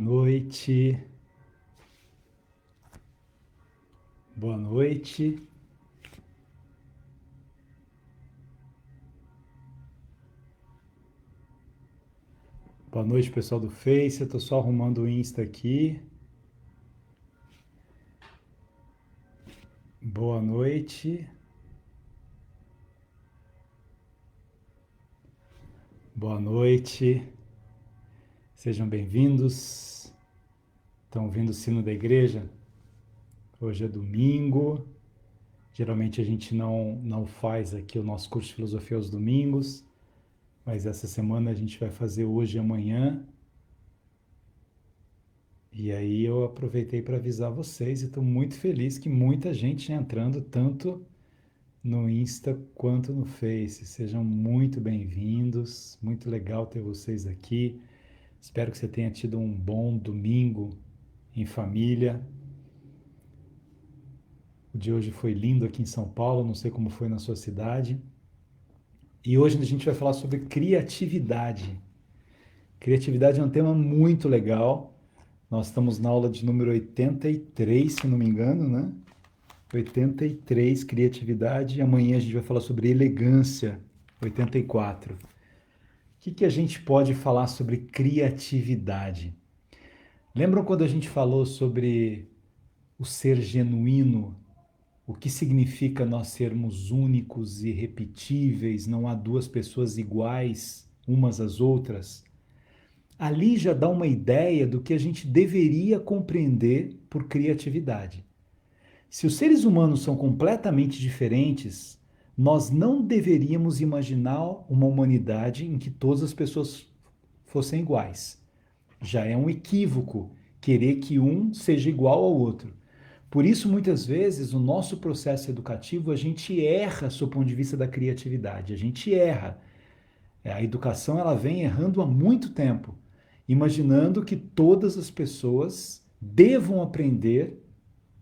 noite. Boa noite. Boa noite, pessoal do Face. Eu tô só arrumando o Insta aqui. Boa noite. Boa noite. Sejam bem-vindos. Estão ouvindo o sino da igreja? Hoje é domingo. Geralmente a gente não faz aqui o nosso curso de filosofia aos domingos, mas essa semana a gente vai fazer hoje e amanhã. E aí eu aproveitei para avisar vocês e estou muito feliz que muita gente entrando tanto no Insta quanto no Face. Sejam muito bem-vindos, muito legal ter vocês aqui. Espero que você tenha tido um bom domingo em família. O de hoje foi lindo aqui em São Paulo, não sei como foi na sua cidade. E hoje a gente vai falar sobre criatividade. Criatividade é um tema muito legal. Nós estamos na aula de número 83, se não me engano, né? 83, criatividade. E amanhã a gente vai falar sobre elegância, 84. O que a gente pode falar sobre criatividade? Lembram quando a gente falou sobre o ser genuíno? O que significa nós sermos únicos e irrepetíveis? Não há duas pessoas iguais umas às outras? Ali já dá uma ideia do que a gente deveria compreender por criatividade. Se os seres humanos são completamente diferentes, nós não deveríamos imaginar uma humanidade em que todas as pessoas fossem iguais. Já é um equívoco querer que um seja igual ao outro. Por isso, muitas vezes, o nosso processo educativo, a gente erra sob o ponto de vista da criatividade. A gente erra. A educação ela vem errando há muito tempo, imaginando que todas as pessoas devam aprender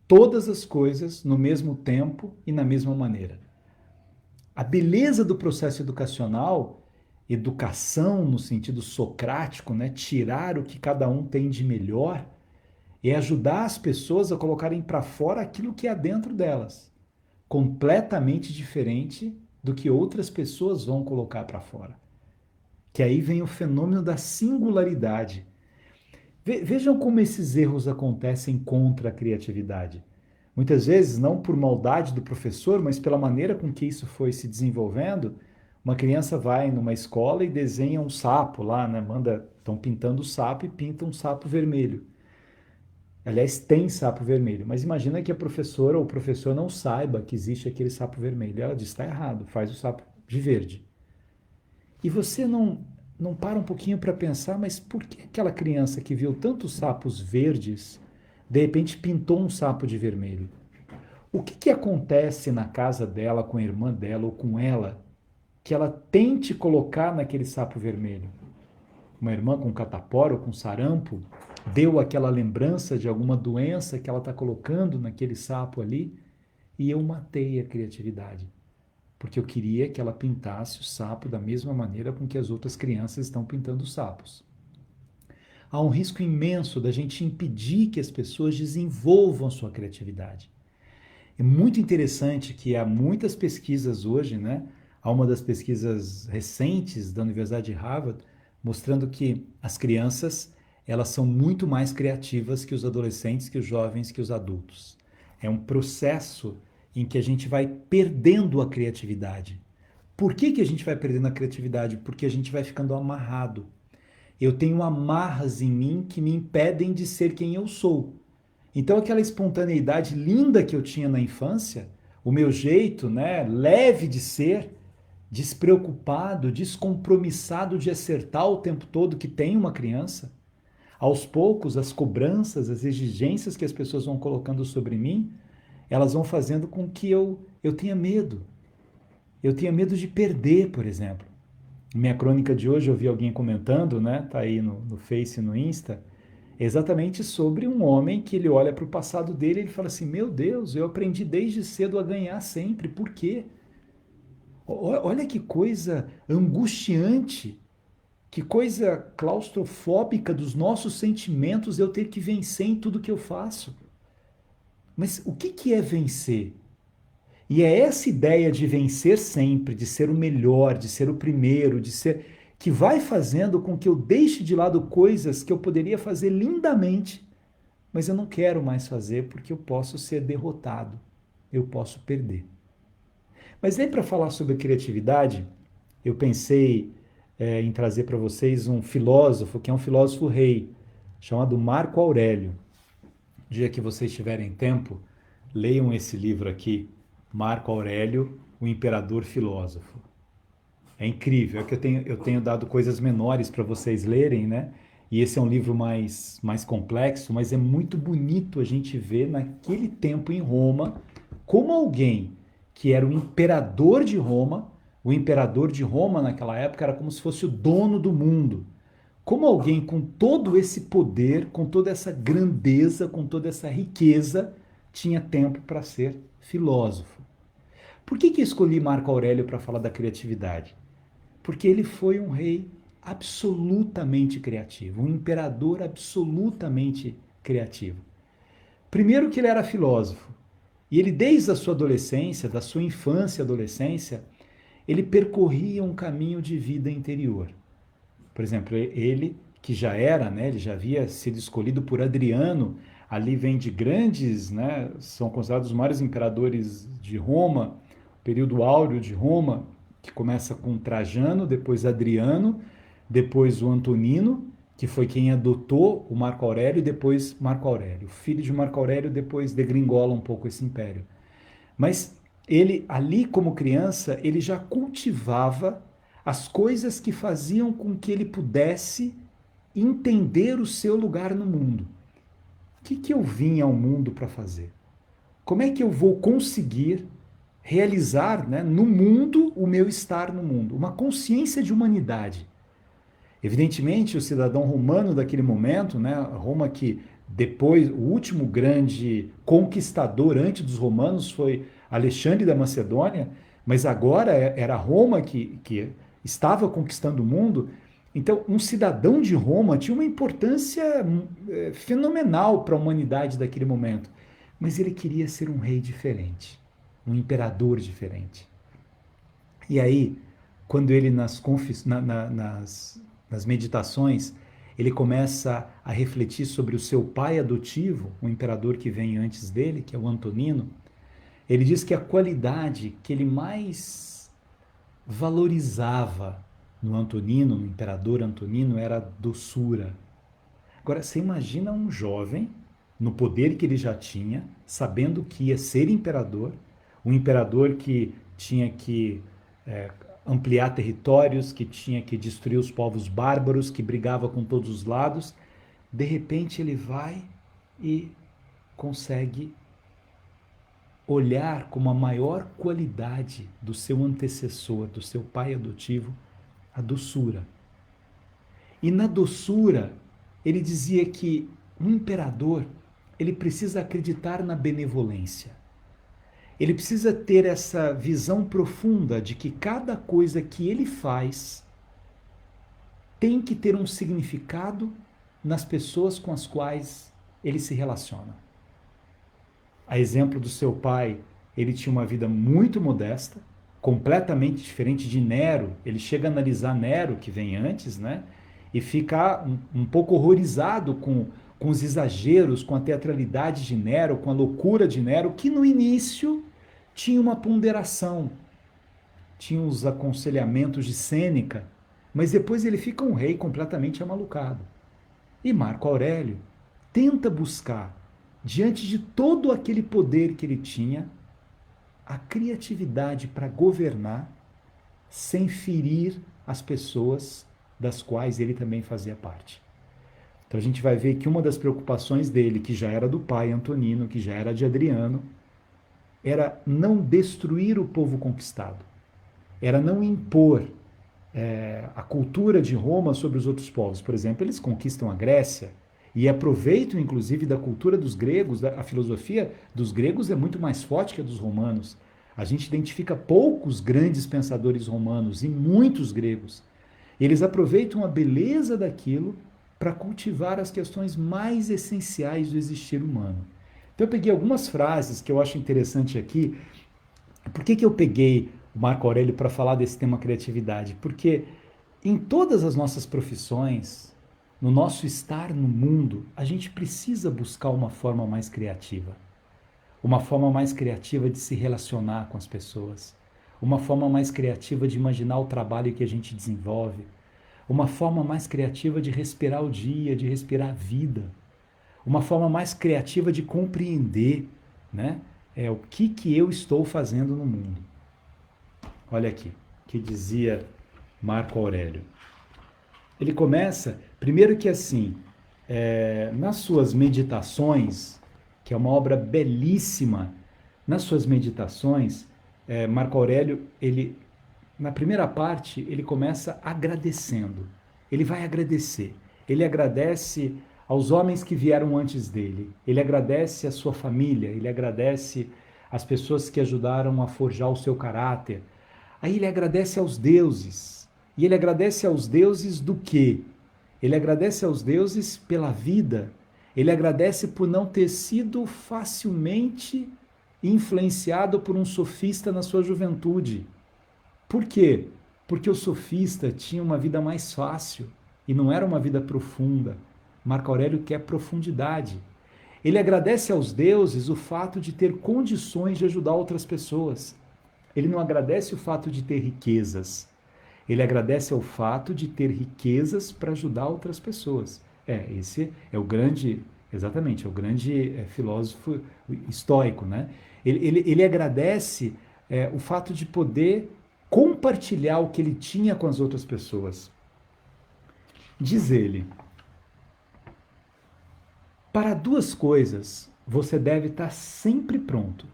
todas as coisas no mesmo tempo e na mesma maneira. A beleza do processo educacional, educação no sentido socrático, né, tirar o que cada um tem de melhor, é ajudar as pessoas a colocarem para fora aquilo que há dentro delas, completamente diferente do que outras pessoas vão colocar para fora. Que aí vem o fenômeno da singularidade. Vejam como esses erros acontecem contra a criatividade. Muitas vezes, não por maldade do professor, mas pela maneira com que isso foi se desenvolvendo, uma criança vai numa escola e desenha um sapo lá, né? Estão pintando o sapo e pintam um sapo vermelho. Aliás, tem sapo vermelho, mas imagina que a professora ou o professor não saiba que existe aquele sapo vermelho. Ela diz, está errado, faz o sapo de verde. E você não para um pouquinho para pensar, mas por que aquela criança que viu tantos sapos verdes, de repente pintou um sapo de vermelho? O que acontece na casa dela, com a irmã dela ou com ela, que ela tente colocar naquele sapo vermelho? Uma irmã com catapora ou com sarampo deu aquela lembrança de alguma doença que ela está colocando naquele sapo ali e eu matei a criatividade. Porque eu queria que ela pintasse o sapo da mesma maneira com que as outras crianças estão pintando os sapos. Há um risco imenso da gente impedir que as pessoas desenvolvam a sua criatividade. É muito interessante que há muitas pesquisas hoje, né? Há uma das pesquisas recentes da Universidade de Harvard mostrando que as crianças elas são muito mais criativas que os adolescentes, que os jovens, que os adultos. É um processo em que a gente vai perdendo a criatividade. Por que a gente vai perdendo a criatividade? Porque a gente vai ficando amarrado. Eu tenho amarras em mim que me impedem de ser quem eu sou. Então aquela espontaneidade linda que eu tinha na infância, o meu jeito, né, leve de ser, despreocupado, descompromissado de acertar o tempo todo que tem uma criança, aos poucos as cobranças, as exigências que as pessoas vão colocando sobre mim, elas vão fazendo com que eu tenha medo. Eu tenha medo de perder, por exemplo. Minha crônica de hoje, eu vi alguém comentando, né? Tá aí no Face e no Insta, exatamente sobre um homem que ele olha para o passado dele e ele fala assim, meu Deus, eu aprendi desde cedo a ganhar sempre, por quê? Olha que coisa angustiante Que coisa claustrofóbica dos nossos sentimentos eu ter que vencer em tudo que eu faço. Mas o que é vencer? E é essa ideia de vencer sempre, de ser o melhor, de ser o primeiro, de ser que vai fazendo com que eu deixe de lado coisas que eu poderia fazer lindamente, mas eu não quero mais fazer porque eu posso ser derrotado, eu posso perder. Mas nem para falar sobre criatividade, eu pensei em trazer para vocês um filósofo, que é um filósofo rei, chamado Marco Aurélio. No dia que vocês tiverem tempo, leiam esse livro aqui, Marco Aurélio, o Imperador Filósofo. É incrível, é que eu tenho dado coisas menores para vocês lerem, né? E esse é um livro mais complexo, mas é muito bonito a gente ver naquele tempo em Roma como alguém que era o imperador de Roma, o imperador de Roma naquela época era como se fosse o dono do mundo. Como alguém com todo esse poder, com toda essa grandeza, com toda essa riqueza, tinha tempo para ser filósofo. Por que eu escolhi Marco Aurélio para falar da criatividade? Porque ele foi um rei absolutamente criativo, um imperador absolutamente criativo. Primeiro que ele era filósofo, e ele desde a sua adolescência, da sua infância e adolescência, ele percorria um caminho de vida interior. Por exemplo, ele que já era, né, ele já havia sido escolhido por Adriano, ali vem de grandes, né, são considerados os maiores imperadores de Roma, período áureo de Roma, que começa com Trajano, depois Adriano, depois o Antonino, que foi quem adotou o Marco Aurélio, e depois Marco Aurélio. O filho de Marco Aurélio depois degringola um pouco esse império. Mas ele, ali como criança, ele já cultivava as coisas que faziam com que ele pudesse entender o seu lugar no mundo. O que eu vim ao mundo para fazer? Como é que eu vou conseguir realizar, né, no mundo o meu estar no mundo? Uma consciência de humanidade. Evidentemente, o cidadão romano daquele momento, né, Roma que depois, o último grande conquistador antes dos romanos foi Alexandre da Macedônia, mas agora era Roma que estava conquistando o mundo. Então, um cidadão de Roma tinha uma importância fenomenal para a humanidade daquele momento. Mas ele queria ser um rei diferente, um imperador diferente. E aí, quando ele nas meditações, ele começa a refletir sobre o seu pai adotivo, o imperador que vem antes dele, que é o Antonino. Ele diz que a qualidade que ele mais valorizava no Antonino, no imperador Antonino, era a doçura. Agora, você imagina um jovem, no poder que ele já tinha, sabendo que ia ser imperador, um imperador que tinha que ampliar territórios, que tinha que destruir os povos bárbaros, que brigava com todos os lados. De repente ele vai e consegue olhar como a maior qualidade do seu antecessor, do seu pai adotivo, a doçura. E na doçura, ele dizia que um imperador, ele precisa acreditar na benevolência. Ele precisa ter essa visão profunda de que cada coisa que ele faz tem que ter um significado nas pessoas com as quais ele se relaciona. A exemplo do seu pai, ele tinha uma vida muito modesta, completamente diferente de Nero. Ele chega a analisar Nero, que vem antes, né? E fica um pouco horrorizado com os exageros, com a teatralidade de Nero, com a loucura de Nero, que no início tinha uma ponderação, tinha os aconselhamentos de Sêneca, mas depois ele fica um rei completamente amalucado. E Marco Aurélio tenta buscar, diante de todo aquele poder que ele tinha, a criatividade para governar sem ferir as pessoas das quais ele também fazia parte. Então a gente vai ver que uma das preocupações dele, que já era do pai Antonino, que já era de Adriano, era não destruir o povo conquistado, era não impor a cultura de Roma sobre os outros povos. Por exemplo, eles conquistam a Grécia e aproveitam inclusive da cultura dos gregos, a filosofia dos gregos é muito mais forte que a dos romanos. A gente identifica poucos grandes pensadores romanos e muitos gregos. Eles aproveitam a beleza daquilo para cultivar as questões mais essenciais do existir humano. Então eu peguei algumas frases que eu acho interessante aqui. Por que eu peguei o Marco Aurélio para falar desse tema criatividade? Porque em todas as nossas profissões, no nosso estar no mundo, a gente precisa buscar uma forma mais criativa. Uma forma mais criativa de se relacionar com as pessoas. Uma forma mais criativa de imaginar o trabalho que a gente desenvolve. Uma forma mais criativa de respirar o dia, de respirar a vida. Uma forma mais criativa de compreender, né? O que eu estou fazendo no mundo. Olha aqui, o que dizia Marco Aurélio. Ele começa, primeiro que assim, nas suas meditações, que é uma obra belíssima, nas suas meditações, Marco Aurélio, na primeira parte, ele começa agradecendo. Ele vai agradecer. Ele agradece aos homens que vieram antes dele. Ele agradece a sua família. Ele agradece as pessoas que ajudaram a forjar o seu caráter. Aí ele agradece aos deuses. E ele agradece aos deuses do quê? Ele agradece aos deuses pela vida. Ele agradece por não ter sido facilmente influenciado por um sofista na sua juventude. Por quê? Porque o sofista tinha uma vida mais fácil e não era uma vida profunda. Marco Aurélio quer profundidade. Ele agradece aos deuses o fato de ter condições de ajudar outras pessoas. Ele não agradece o fato de ter riquezas. Ele agradece ao fato de ter riquezas para ajudar outras pessoas. Esse é o grande, exatamente, é o grande filósofo estoico, né? Ele agradece o fato de poder compartilhar o que ele tinha com as outras pessoas. Diz ele, para duas coisas você deve estar sempre pronto.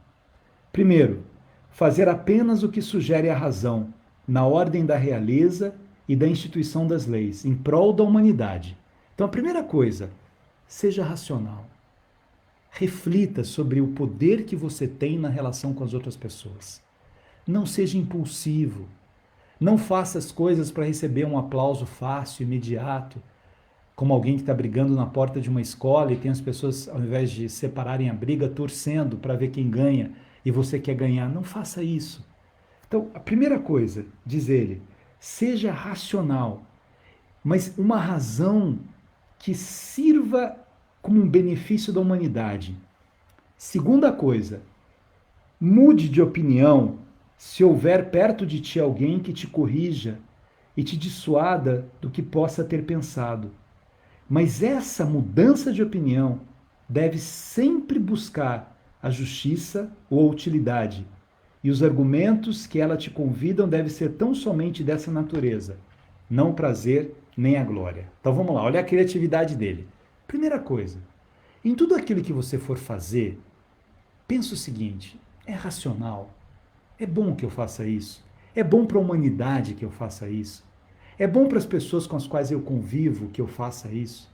Primeiro, fazer apenas o que sugere a razão, na ordem da realeza e da instituição das leis, em prol da humanidade. Então, a primeira coisa, seja racional. Reflita sobre o poder que você tem na relação com as outras pessoas. Não seja impulsivo. Não faça as coisas para receber um aplauso fácil, imediato, como alguém que está brigando na porta de uma escola e tem as pessoas, ao invés de separarem a briga, torcendo para ver quem ganha e você quer ganhar. Não faça isso. Então, a primeira coisa, diz ele, seja racional, mas uma razão que sirva como um benefício da humanidade. Segunda coisa, mude de opinião se houver perto de ti alguém que te corrija e te dissuada do que possa ter pensado. Mas essa mudança de opinião deve sempre buscar a justiça ou a utilidade, e os argumentos que ela te convidam devem ser tão somente dessa natureza, não o prazer nem a glória. Então vamos lá, olha a criatividade dele. Primeira coisa, em tudo aquilo que você for fazer, pensa o seguinte, é racional? É bom que eu faça isso? É bom para a humanidade que eu faça isso? É bom para as pessoas com as quais eu convivo que eu faça isso?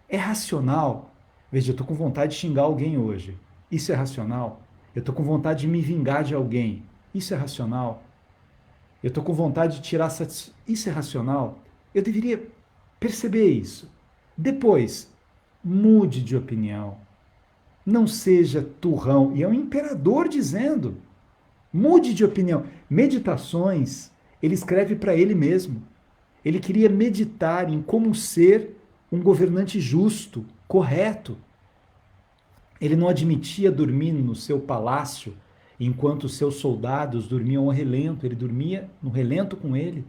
É racional? Veja, eu estou com vontade de xingar alguém hoje. Isso é racional? Eu estou com vontade de me vingar de alguém. Isso é racional? Eu estou com vontade de tirar satisfação. Isso é racional? Eu deveria perceber isso. Depois, mude de opinião. Não seja turrão. E é um imperador dizendo, mude de opinião. Meditações, ele escreve para ele mesmo. Ele queria meditar em como ser um governante justo, correto. Ele não admitia dormir no seu palácio enquanto os seus soldados dormiam ao relento. Ele dormia no relento com ele.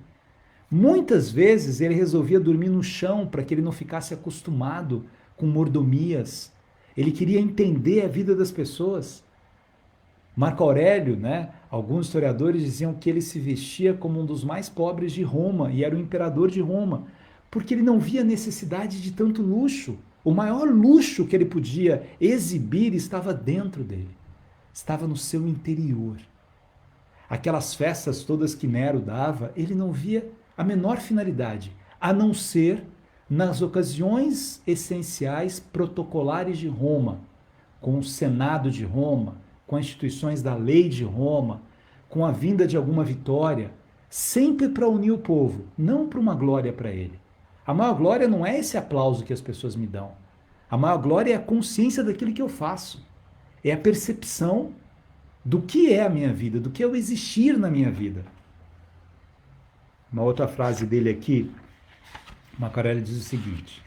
Muitas vezes ele resolvia dormir no chão para que ele não ficasse acostumado com mordomias. Ele queria entender a vida das pessoas. Marco Aurélio, né, alguns historiadores diziam que ele se vestia como um dos mais pobres de Roma e era o imperador de Roma, porque ele não via necessidade de tanto luxo. O maior luxo que ele podia exibir estava dentro dele, estava no seu interior. Aquelas festas todas que Nero dava, ele não via a menor finalidade, a não ser nas ocasiões essenciais protocolares de Roma, com o Senado de Roma, com as instituições da lei de Roma, com a vinda de alguma vitória. sempre para unir o povo, não para uma glória para ele. A maior glória não é esse aplauso que as pessoas me dão. A maior glória é a consciência daquilo que eu faço. É a percepção do que é a minha vida, do que é o existir na minha vida. Uma outra frase dele aqui, Marco Aurélio diz o seguinte: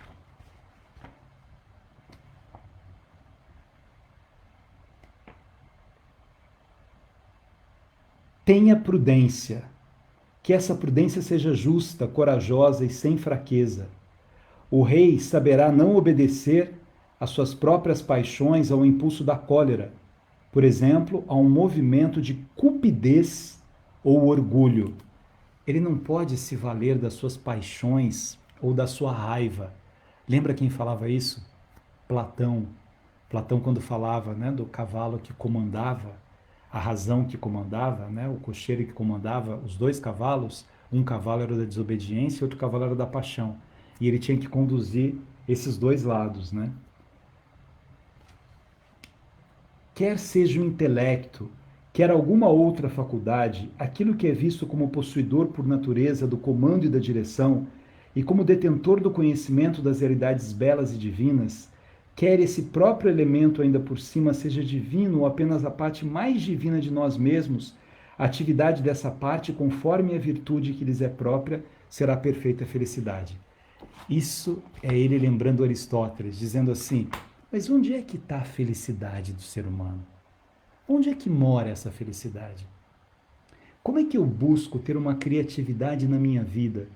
tenha prudência, que essa prudência seja justa, corajosa e sem fraqueza. O rei saberá não obedecer às suas próprias paixões, ao impulso da cólera, por exemplo, a um movimento de cupidez ou orgulho. Ele não pode se valer das suas paixões ou da sua raiva. Lembra quem falava isso? Platão. Platão, quando falava, né, do cavalo que comandava, a razão que comandava, né, o cocheiro que comandava os dois cavalos, um cavalo era da desobediência e outro cavalo era da paixão. E ele tinha que conduzir esses dois lados, né? Quer seja o intelecto, quer alguma outra faculdade, aquilo que é visto como possuidor por natureza do comando e da direção, e como detentor do conhecimento das realidades belas e divinas, quer esse próprio elemento ainda por cima seja divino ou apenas a parte mais divina de nós mesmos, a atividade dessa parte, conforme a virtude que lhes é própria, será a perfeita felicidade. Isso é ele lembrando Aristóteles, dizendo assim: mas onde é que está a felicidade do ser humano? Onde é que mora essa felicidade? Como é que eu busco ter uma criatividade na minha vida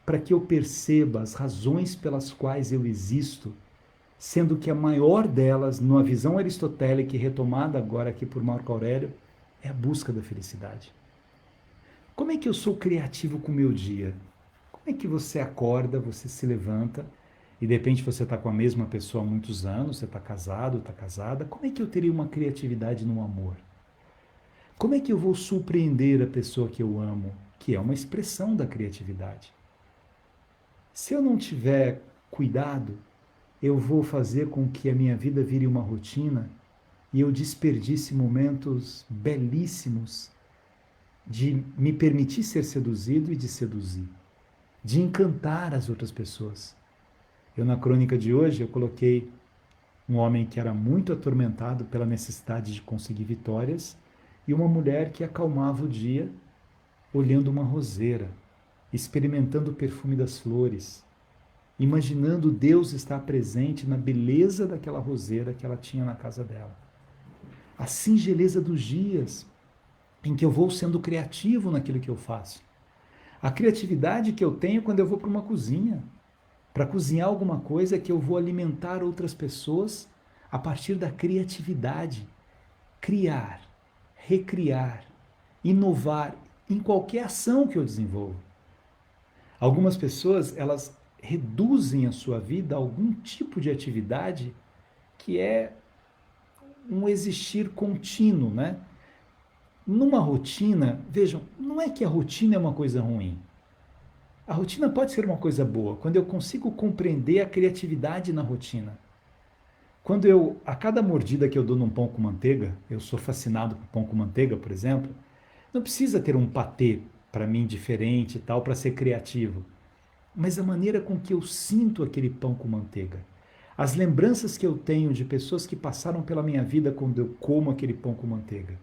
para que eu perceba as razões pelas quais eu existo, sendo que a maior delas, numa visão aristotélica e retomada agora aqui por Marco Aurélio, é a busca da felicidade? Como é que eu sou criativo com o meu dia? Como é que você acorda, você se levanta e de repente você está com a mesma pessoa há muitos anos, você está casado, está casada, como é que eu teria uma criatividade no amor? Como é que eu vou surpreender a pessoa que eu amo, que é uma expressão da criatividade? Se eu não tiver cuidado, eu vou fazer com que a minha vida vire uma rotina e eu desperdice momentos belíssimos de me permitir ser seduzido e de seduzir, de encantar as outras pessoas. Eu, na crônica de hoje, eu coloquei um homem que era muito atormentado pela necessidade de conseguir vitórias e uma mulher que acalmava o dia olhando uma roseira, experimentando o perfume das flores, imaginando Deus estar presente na beleza daquela roseira que ela tinha na casa dela. A singeleza dos dias em que eu vou sendo criativo naquilo que eu faço. A criatividade que eu tenho quando eu vou para uma cozinha, para cozinhar alguma coisa que eu vou alimentar outras pessoas a partir da criatividade. Criar, recriar, inovar em qualquer ação que eu desenvolvo. Algumas pessoas, elas reduzem a sua vida a algum tipo de atividade que é um existir contínuo, né? Numa rotina, vejam, não é que a rotina é uma coisa ruim. A rotina pode ser uma coisa boa, quando eu consigo compreender a criatividade na rotina. Quando eu, a cada mordida que eu dou num pão com manteiga, eu sou fascinado por pão com manteiga, por exemplo, não precisa ter um patê para mim diferente e tal, para ser criativo. Mas a maneira com que eu sinto aquele pão com manteiga, as lembranças que eu tenho de pessoas que passaram pela minha vida quando eu como aquele pão com manteiga.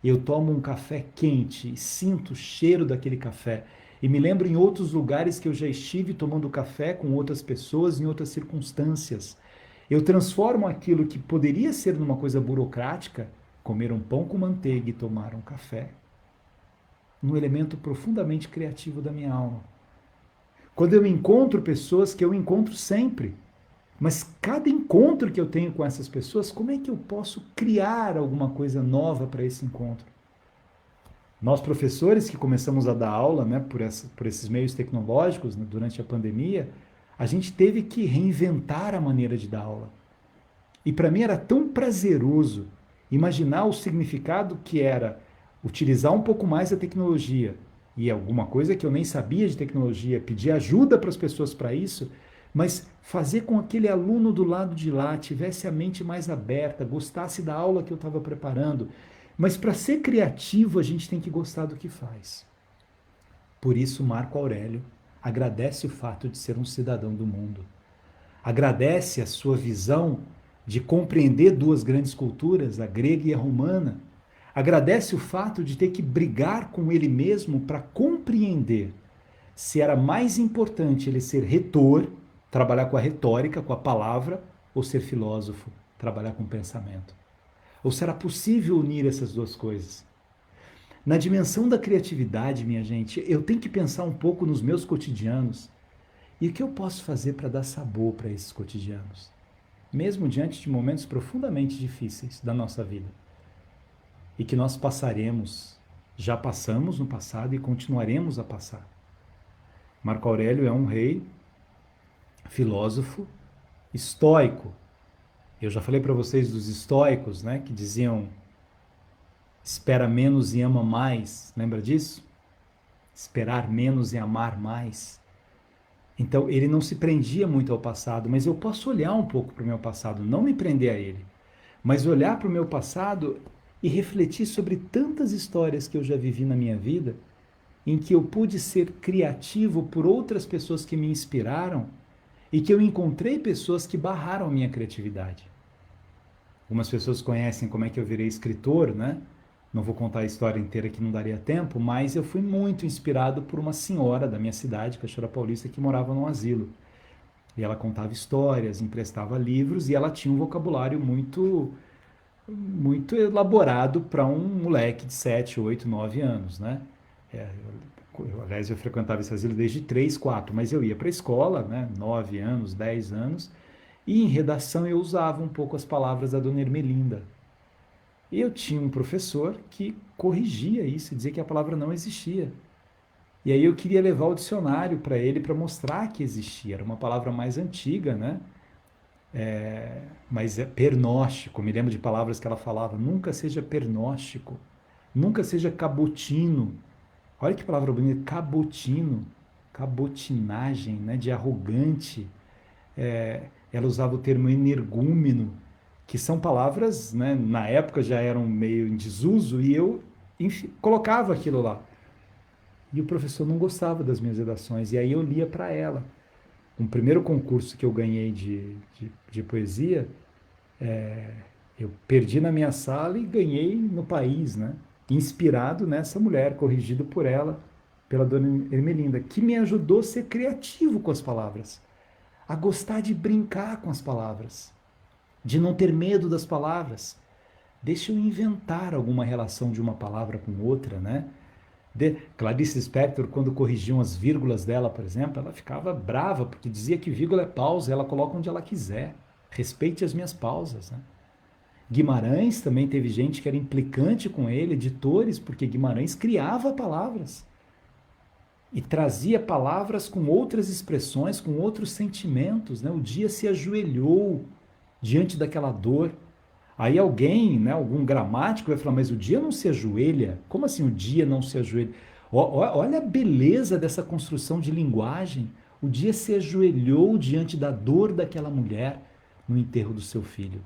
Eu tomo um café quente e sinto o cheiro daquele café. E me lembro em outros lugares que eu já estive tomando café com outras pessoas em outras circunstâncias. Eu transformo aquilo que poderia ser numa coisa burocrática, comer um pão com manteiga e tomar um café, num elemento profundamente criativo da minha alma. Quando eu encontro pessoas que eu encontro sempre, mas cada encontro que eu tenho com essas pessoas, como é que eu posso criar alguma coisa nova para esse encontro? Nós, professores que começamos a dar aula, né, por esses meios tecnológicos, né, durante a pandemia, a gente teve que reinventar a maneira de dar aula. E para mim era tão prazeroso imaginar o significado que era utilizar um pouco mais a tecnologia e alguma coisa que eu nem sabia de tecnologia, pedir ajuda para as pessoas para isso, mas fazer com que aquele aluno do lado de lá tivesse a mente mais aberta, gostasse da aula que eu estava preparando. Mas para ser criativo, a gente tem que gostar do que faz. Por isso, Marco Aurélio agradece o fato de ser um cidadão do mundo. Agradece a sua visão de compreender duas grandes culturas, a grega e a romana. Agradece o fato de ter que brigar com ele mesmo para compreender se era mais importante ele ser retor, trabalhar com a retórica, com a palavra, ou ser filósofo, trabalhar com o pensamento. Ou será possível unir essas duas coisas? Na dimensão da criatividade, minha gente, eu tenho que pensar um pouco nos meus cotidianos. E o que eu posso fazer para dar sabor para esses cotidianos? Mesmo diante de momentos profundamente difíceis da nossa vida. E que nós passaremos, já passamos no passado e continuaremos a passar. Marco Aurélio é um rei, filósofo, estoico. Eu já falei para vocês dos estoicos, né, que diziam: espera menos e ama mais. Lembra disso? Esperar menos e amar mais. Então, ele não se prendia muito ao passado, mas eu posso olhar um pouco para o meu passado, não me prender a ele, mas olhar para o meu passado e refletir sobre tantas histórias que eu já vivi na minha vida, em que eu pude ser criativo por outras pessoas que me inspiraram e que eu encontrei pessoas que barraram a minha criatividade. Algumas pessoas conhecem como é que eu virei escritor, né? Não vou contar a história inteira que não daria tempo, mas eu fui muito inspirado por uma senhora da minha cidade, Cachoeira Paulista, que morava num asilo. E ela contava histórias, emprestava livros e ela tinha um vocabulário muito elaborado para um moleque de 7, 8, 9 anos, né? Aliás, eu frequentava esse asilo desde 3, 4, mas eu ia para a escola, né? 9 anos, 10 anos, e em redação eu usava um pouco as palavras da dona Ermelinda. E eu tinha um professor que corrigia isso, dizia que a palavra não existia. E aí eu queria levar o dicionário para ele para mostrar que existia. Era uma palavra mais antiga, né? Mas é pernóstico. Me lembro de palavras que ela falava: nunca seja pernóstico, nunca seja cabotino. Olha que palavra bonita, cabotino, cabotinagem, né? De arrogante. Ela usava o termo energúmeno, que são palavras, né, na época já eram meio em desuso, e eu colocava aquilo lá. E o professor não gostava das minhas redações, e aí eu lia para ela. Um primeiro concurso que eu ganhei de poesia, eu perdi na minha sala e ganhei no país, né? Inspirado nessa mulher, corrigido por ela, pela dona Ermelinda, que me ajudou a ser criativo com as palavras, a gostar de brincar com as palavras, de não ter medo das palavras. Deixa eu inventar alguma relação de uma palavra com outra, né? Clarice Lispector, quando corrigiam as vírgulas dela, por exemplo, ela ficava brava, porque dizia que vírgula é pausa, ela coloca onde ela quiser. Respeite as minhas pausas, né? Guimarães também teve gente que era implicante com ele, editores, porque Guimarães criava palavras e trazia palavras com outras expressões, com outros sentimentos, né? O dia se ajoelhou diante daquela dor. Aí alguém, né, algum gramático vai falar: mas o dia não se ajoelha? Como assim o dia não se ajoelha? Olha a beleza dessa construção de linguagem. O dia se ajoelhou diante da dor daquela mulher no enterro do seu filho.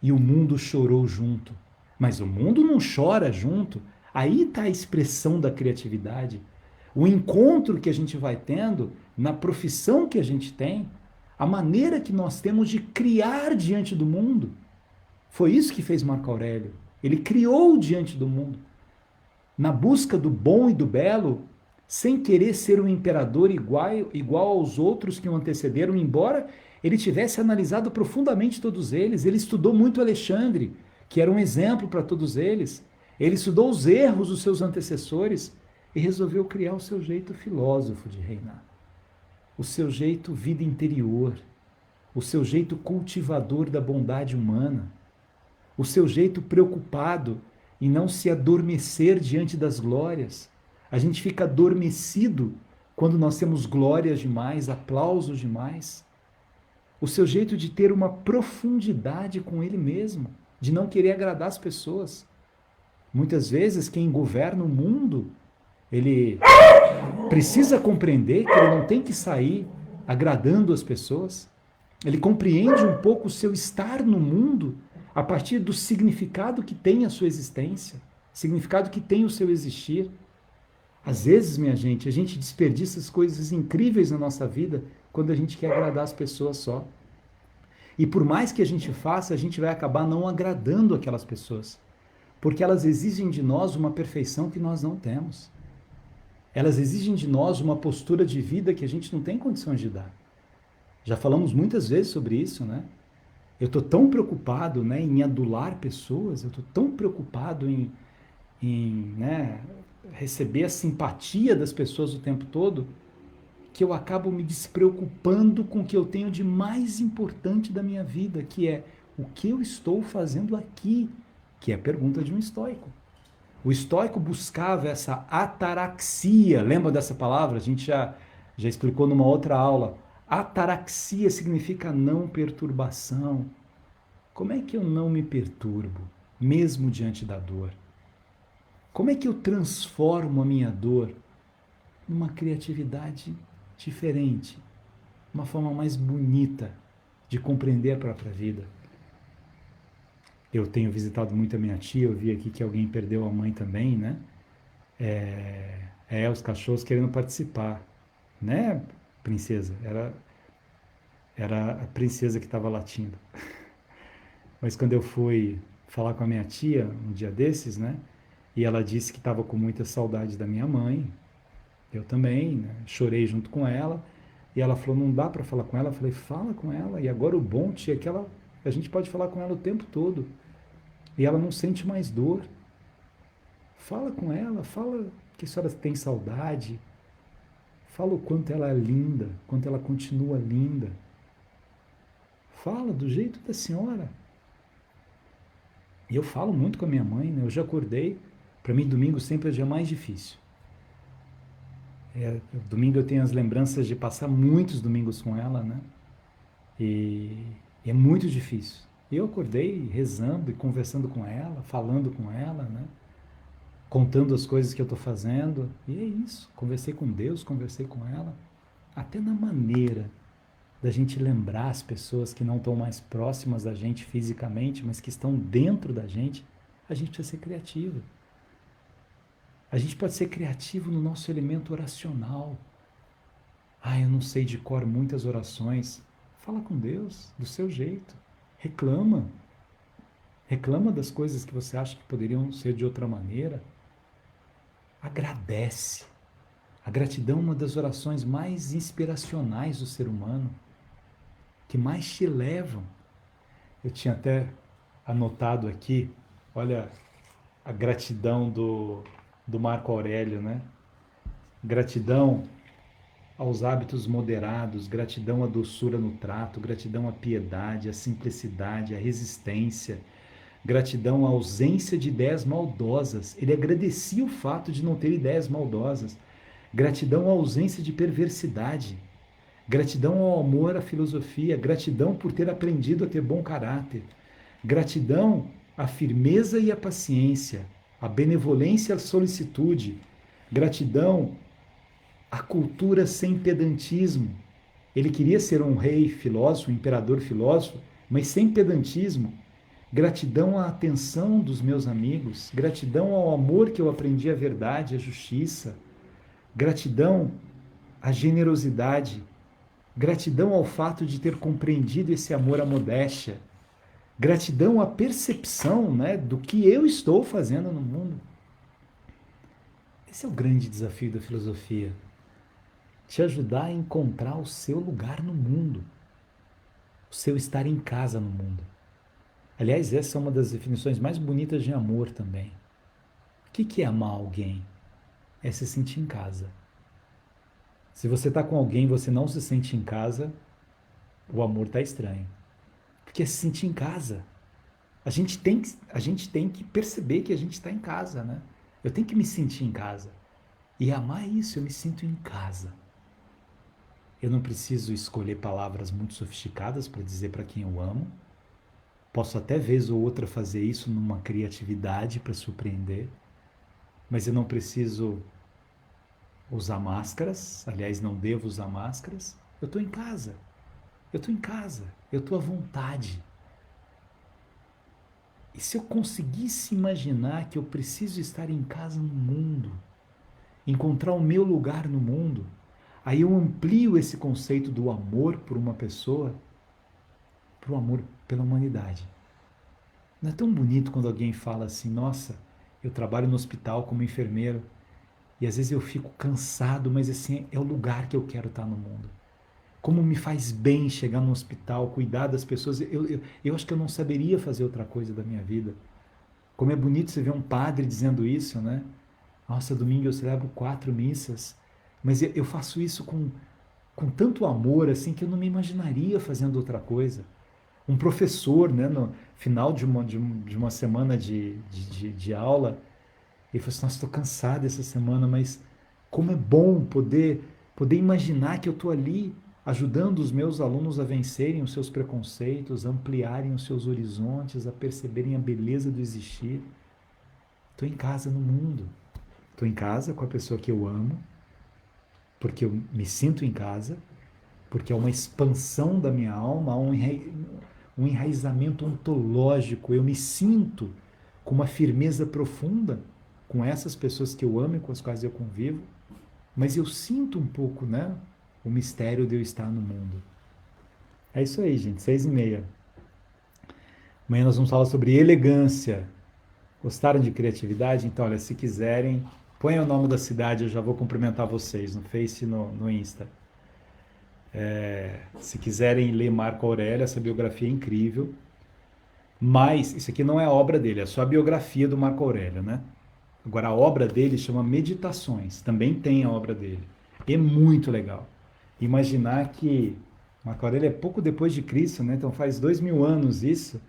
E o mundo chorou junto. Mas o mundo não chora junto. Aí está a expressão da criatividade. O encontro que a gente vai tendo na profissão que a gente tem, a maneira que nós temos de criar diante do mundo. Foi isso que fez Marco Aurélio. Ele criou diante do mundo. Na busca do bom e do belo, sem querer ser um imperador igual aos outros que o antecederam, embora ele tivesse analisado profundamente todos eles. Ele estudou muito Alexandre, que era um exemplo para todos eles. Ele estudou os erros dos seus antecessores e resolveu criar o seu jeito filósofo de reinar. O seu jeito vida interior, o seu jeito cultivador da bondade humana, o seu jeito preocupado em não se adormecer diante das glórias. A gente fica adormecido quando nós temos glórias demais, aplausos demais. O seu jeito de ter uma profundidade com ele mesmo, de não querer agradar as pessoas. Muitas vezes quem governa o mundo, ele precisa compreender que ele não tem que sair agradando as pessoas. Ele compreende um pouco o seu estar no mundo a partir do significado que tem a sua existência, significado que tem o seu existir. Às vezes, minha gente, a gente desperdiça as coisas incríveis na nossa vida quando a gente quer agradar as pessoas só. E por mais que a gente faça, a gente vai acabar não agradando aquelas pessoas, porque elas exigem de nós uma perfeição que nós não temos. Elas exigem de nós uma postura de vida que a gente não tem condições de dar. Já falamos muitas vezes sobre isso, né? Eu estou tão preocupado, né, em adular pessoas, eu estou tão preocupado em receber a simpatia das pessoas o tempo todo, que eu acabo me despreocupando com o que eu tenho de mais importante da minha vida, que é o que eu estou fazendo aqui, que é a pergunta de um estoico. O estoico buscava essa ataraxia, lembra dessa palavra? A gente já explicou numa outra aula. Ataraxia significa não perturbação. Como é que eu não me perturbo, mesmo diante da dor? Como é que eu transformo a minha dor numa criatividade diferente, uma forma mais bonita de compreender a própria vida? Eu tenho visitado muito a minha tia, eu vi aqui que alguém perdeu a mãe também, né? Os cachorros querendo participar, né, princesa? Era a princesa que estava latindo. Mas quando eu fui falar com a minha tia um dia desses, né? E ela disse que estava com muita saudade da minha mãe. Eu também, né? Chorei junto com ela. E ela falou, não dá para falar com ela. Eu falei, fala com ela. E agora o bom, tia, é que a gente pode falar com ela o tempo todo. E ela não sente mais dor. Fala com ela, fala que a senhora tem saudade. Fala o quanto ela é linda, quanto ela continua linda. Fala do jeito da senhora. E eu falo muito com a minha mãe, né? Eu já acordei. Para mim, domingo sempre é o dia mais difícil. Domingo eu tenho as lembranças de passar muitos domingos com ela, né? E é muito difícil. Eu acordei rezando e conversando com ela, falando com ela, né? Contando as coisas que eu estou fazendo. E é isso. Conversei com Deus, conversei com ela. Até na maneira da gente lembrar as pessoas que não estão mais próximas da gente fisicamente, mas que estão dentro da gente, a gente precisa ser criativo. A gente pode ser criativo no nosso elemento oracional. Eu não sei de cor muitas orações. Fala com Deus, do seu jeito. Reclama. Reclama das coisas que você acha que poderiam ser de outra maneira. Agradece. A gratidão é uma das orações mais inspiracionais do ser humano, que mais te levam. Eu tinha até anotado aqui, olha a gratidão do Marco Aurélio, né? Gratidão aos hábitos moderados, gratidão à doçura no trato, gratidão à piedade, à simplicidade, à resistência, gratidão à ausência de ideias maldosas. Ele agradecia o fato de não ter ideias maldosas. Gratidão à ausência de perversidade. Gratidão ao amor à filosofia. Gratidão por ter aprendido a ter bom caráter. Gratidão à firmeza e à paciência. À benevolência e à solicitude. Gratidão à cultura sem pedantismo. Ele queria ser um rei filósofo, um imperador filósofo, mas sem pedantismo. Gratidão à atenção dos meus amigos, gratidão ao amor que eu aprendi, a verdade, a justiça, gratidão à generosidade, gratidão ao fato de ter compreendido esse amor à modéstia, gratidão à percepção, né, do que eu estou fazendo no mundo. Esse é o grande desafio da filosofia, te ajudar a encontrar o seu lugar no mundo, o seu estar em casa no mundo. Aliás, essa é uma das definições mais bonitas de amor também. O que é amar alguém? É se sentir em casa. Se você está com alguém e você não se sente em casa, o amor está estranho. Porque é se sentir em casa. A gente tem que perceber que a gente está em casa, né? Eu tenho que me sentir em casa. E amar é isso, eu me sinto em casa. Eu não preciso escolher palavras muito sofisticadas para dizer para quem eu amo. Posso até vez ou outra fazer isso numa criatividade para surpreender, mas eu não preciso usar máscaras, aliás, não devo usar máscaras. Eu estou em casa, eu estou em casa, eu estou à vontade. E se eu conseguisse imaginar que eu preciso estar em casa no mundo, encontrar o meu lugar no mundo, aí eu amplio esse conceito do amor por uma pessoa para o amor pela humanidade. Não é tão bonito quando alguém fala assim, nossa, eu trabalho no hospital como enfermeiro e às vezes eu fico cansado, mas assim, é o lugar que eu quero estar no mundo. Como me faz bem chegar no hospital, cuidar das pessoas. Eu acho que eu não saberia fazer outra coisa da minha vida. Como é bonito você ver um padre dizendo isso, né? Nossa, domingo eu celebro 4 missas, mas eu faço isso com tanto amor assim que eu não me imaginaria fazendo outra coisa. Um professor, né, no final de uma semana de aula, ele falou assim, nossa, estou cansado essa semana, mas como é bom poder imaginar que eu estou ali ajudando os meus alunos a vencerem os seus preconceitos, a ampliarem os seus horizontes, a perceberem a beleza do existir. Estou em casa no mundo. Estou em casa com a pessoa que eu amo, porque eu me sinto em casa, porque é uma expansão da minha alma, um enraizamento ontológico. Eu me sinto com uma firmeza profunda com essas pessoas que eu amo e com as quais eu convivo, mas eu sinto um pouco, né, o mistério de eu estar no mundo. É isso aí, gente, 6h30. Amanhã nós vamos falar sobre elegância. Gostaram de criatividade? Então, olha, se quiserem, põe o nome da cidade, eu já vou cumprimentar vocês no Face e no Insta. Se quiserem ler Marco Aurélio, essa biografia é incrível. Mas isso aqui não é a obra dele, é só a biografia do Marco Aurélio, né? Agora, a obra dele chama Meditações, também tem a obra dele. E é muito legal. Imaginar que Marco Aurélio é pouco depois de Cristo, né? Então faz 2000 anos isso.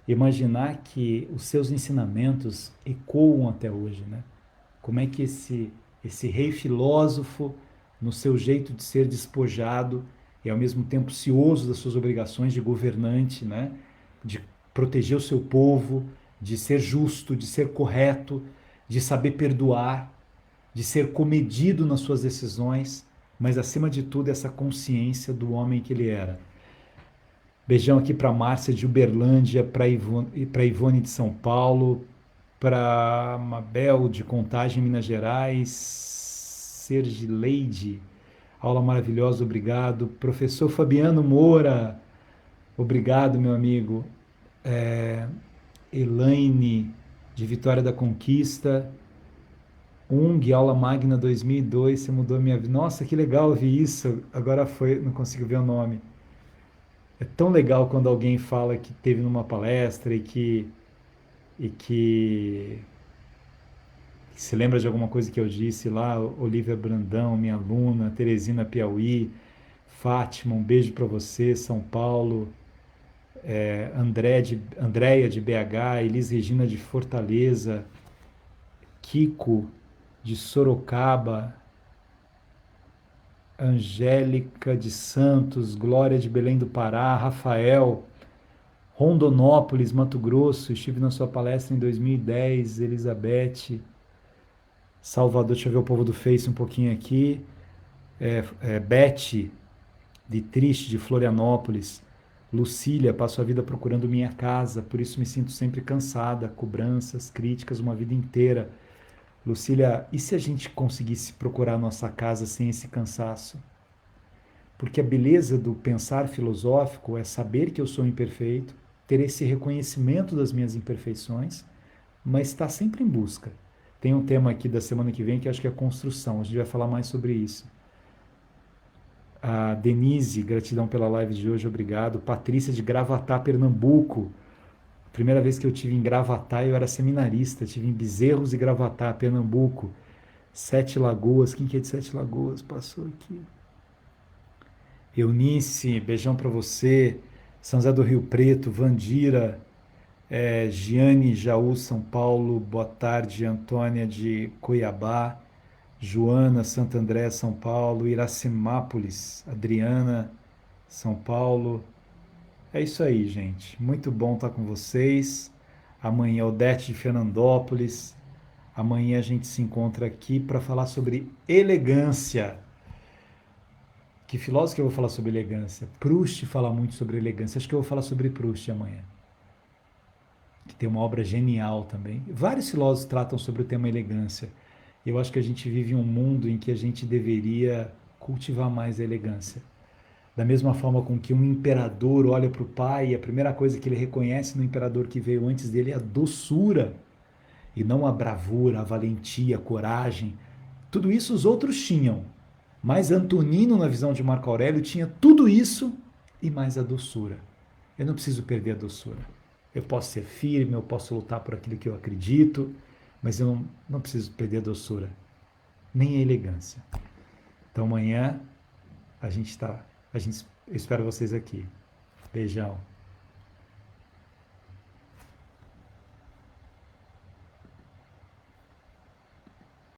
Imaginar que os seus ensinamentos ecoam até hoje, né? Como é que esse rei filósofo, no seu jeito de ser despojado e ao mesmo tempo cioso das suas obrigações de governante, né? De proteger o seu povo, de ser justo, de ser correto, de saber perdoar, de ser comedido nas suas decisões, mas acima de tudo essa consciência do homem que ele era. Beijão aqui para Márcia de Uberlândia, para Ivone de São Paulo, para Mabel de Contagem, Minas Gerais, Sergileide, aula maravilhosa, obrigado. Professor Fabiano Moura, obrigado, meu amigo. Elaine, de Vitória da Conquista, aula magna 2002, você mudou minha vida. Nossa, que legal ouvir isso. Agora foi, não consigo ver o nome. É tão legal quando alguém fala que teve numa palestra e que se lembra de alguma coisa que eu disse lá. Olivia Brandão, minha aluna, Teresina Piauí, Fátima, um beijo para você, São Paulo, Andréia de BH, Elis Regina de Fortaleza, Kiko de Sorocaba, Angélica de Santos, Glória de Belém do Pará, Rafael, Rondonópolis, Mato Grosso, estive na sua palestra em 2010, Elizabeth, Salvador, deixa eu ver o povo do Face um pouquinho aqui, Beth, de Triste, de Florianópolis, Lucília, passo a vida procurando minha casa, por isso me sinto sempre cansada, cobranças, críticas, uma vida inteira. Lucília, e se a gente conseguisse procurar a nossa casa sem esse cansaço? Porque a beleza do pensar filosófico é saber que eu sou imperfeito, ter esse reconhecimento das minhas imperfeições, mas estar sempre em busca. Tem um tema aqui da semana que vem que acho que é construção, a gente vai falar mais sobre isso. A Denise, gratidão pela live de hoje, obrigado. Patrícia de Gravatá, Pernambuco. Primeira vez que eu tive em Gravatá, eu era seminarista, tive em Bezerros e Gravatá, Pernambuco. Sete Lagoas, quem que é de Sete Lagoas? Passou aqui. Eunice, beijão para você. São José do Rio Preto, Vandira, Giane, Jaú, São Paulo, boa tarde. Antônia de Cuiabá, Joana, Santo André, São Paulo, Iracemápolis, Adriana, São Paulo. É isso aí, gente. Muito bom estar com vocês. Amanhã, Odete de Fernandópolis. Amanhã a gente se encontra aqui para falar sobre elegância. Que filósofo que eu vou falar sobre elegância? Proust fala muito sobre elegância. Acho que eu vou falar sobre Proust amanhã. Que tem uma obra genial também. Vários filósofos tratam sobre o tema elegância. Eu acho que a gente vive um mundo em que a gente deveria cultivar mais a elegância. Da mesma forma com que um imperador olha para o pai, e a primeira coisa que ele reconhece no imperador que veio antes dele é a doçura, e não a bravura, a valentia, a coragem. Tudo isso os outros tinham. Mas Antonino, na visão de Marco Aurélio, tinha tudo isso e mais a doçura. Eu não preciso perder a doçura. Eu posso ser firme, eu posso lutar por aquilo que eu acredito, mas eu não preciso perder a doçura, nem a elegância. Então amanhã a gente está, eu espero vocês aqui. Beijão.